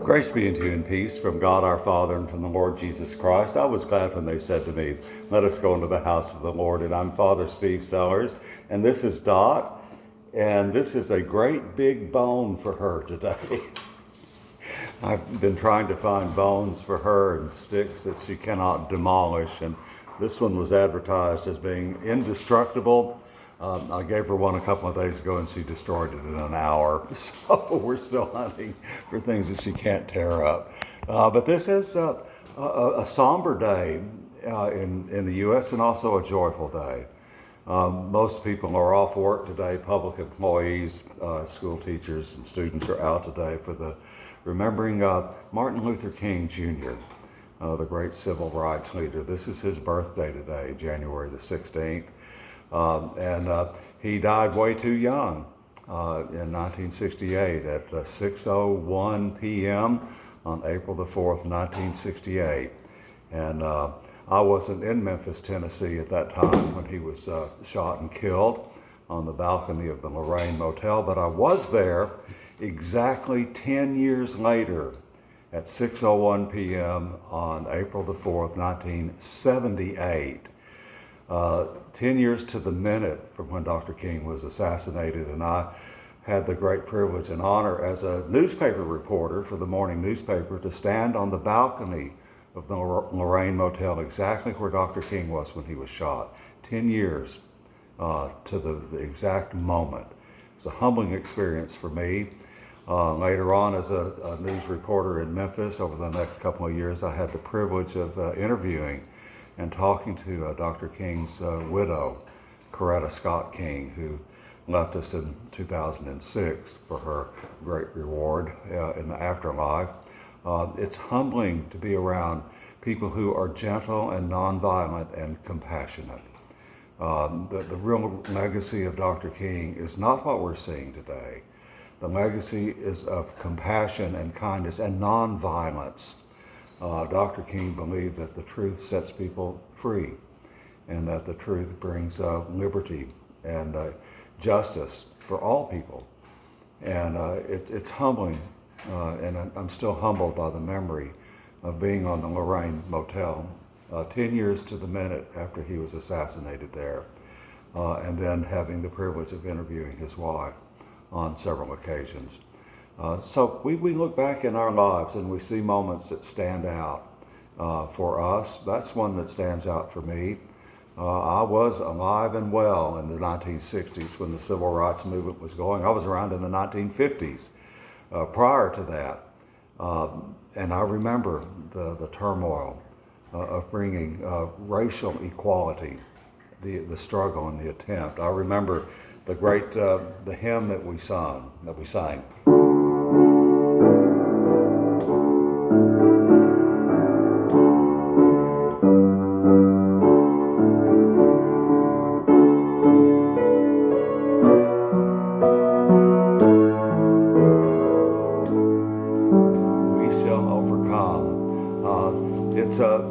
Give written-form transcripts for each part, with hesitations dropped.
Grace be unto you and peace from God our Father and from the Lord Jesus Christ. I was glad when they said to me, let us go into the house of the Lord. And I'm Father Steve Sellers, and this is Dot, and this is a great big bone for her today. I've been trying to find bones for her and sticks that she cannot demolish, and this one was advertised as being indestructible. I gave her one a couple of days ago and she destroyed it in an hour. So we're still hunting for things that she can't tear up. But this is a somber day in the U.S. and also a joyful day. Most people are off work today. Public employees, school teachers, and students are out today for the remembering Martin Luther King Jr., the great civil rights leader. This is his birthday today, January the 16th. And he died way too young in 1968 at 6:01 p.m. on April the 4th, 1968. And I wasn't in Memphis, Tennessee at that time when he was shot and killed on the balcony of the Lorraine Motel, but I was there exactly 10 years later at 6:01 p.m. on April the 4th, 1978. 10 years to the minute from when Dr. King was assassinated, and I had the great privilege and honor as a newspaper reporter for the morning newspaper to stand on the balcony of the Lorraine Motel exactly where Dr. King was when he was shot. 10 years to the exact moment. It was a humbling experience for me. Later on, as a news reporter in Memphis over the next couple of years, I had the privilege of interviewing and talking to Dr. King's widow, Coretta Scott King, who left us in 2006 for her great reward in the afterlife. It's humbling to be around people who are gentle and nonviolent and compassionate. The real legacy of Dr. King is not what we're seeing today. The legacy is of compassion and kindness and nonviolence. Dr. King believed that the truth sets people free and that the truth brings liberty and justice for all people. And it's humbling, and I'm still humbled by the memory of being on the Lorraine Motel 10 years to the minute after he was assassinated there, and then having the privilege of interviewing his wife on several occasions. So we look back in our lives and we see moments that stand out for us. That's one that stands out for me. I was alive and well in the 1960s when the civil rights movement was going. I was around in the 1950s prior to that. And I remember the turmoil of bringing racial equality, the struggle and the attempt. I remember the great the hymn that we sang.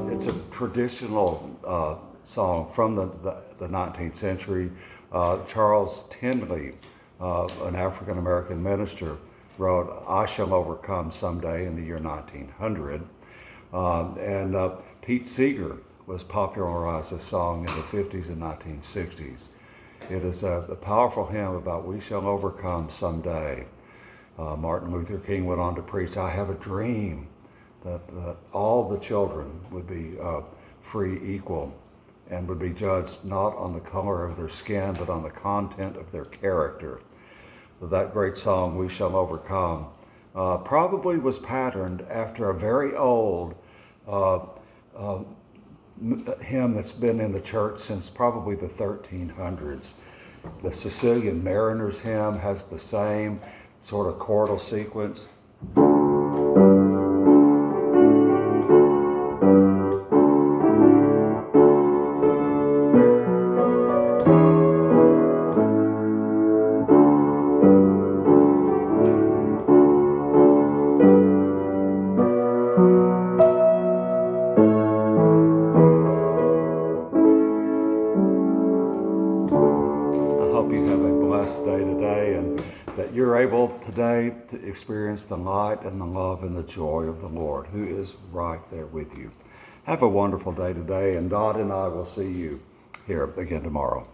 It's a traditional song from the 19th century. Charles Tindley, an African-American minister, wrote, "I Shall Overcome Someday" in the year 1900. And Pete Seeger was popularized this song in the 50s and 1960s. It is a powerful hymn about we shall overcome someday. Martin Luther King went on to preach, "I have a dream that all the children would be free, equal, and would be judged not on the color of their skin, but on the content of their character." That great song, "We Shall Overcome," probably was patterned after a very old hymn that's been in the church since probably the 1300s. The Sicilian Mariners hymn has the same sort of chordal sequence. Hope you have a blessed day today and that you're able today to experience the light and the love and the joy of the Lord, who is right there with you. Have a wonderful day today, and Dot and I will see you here again tomorrow.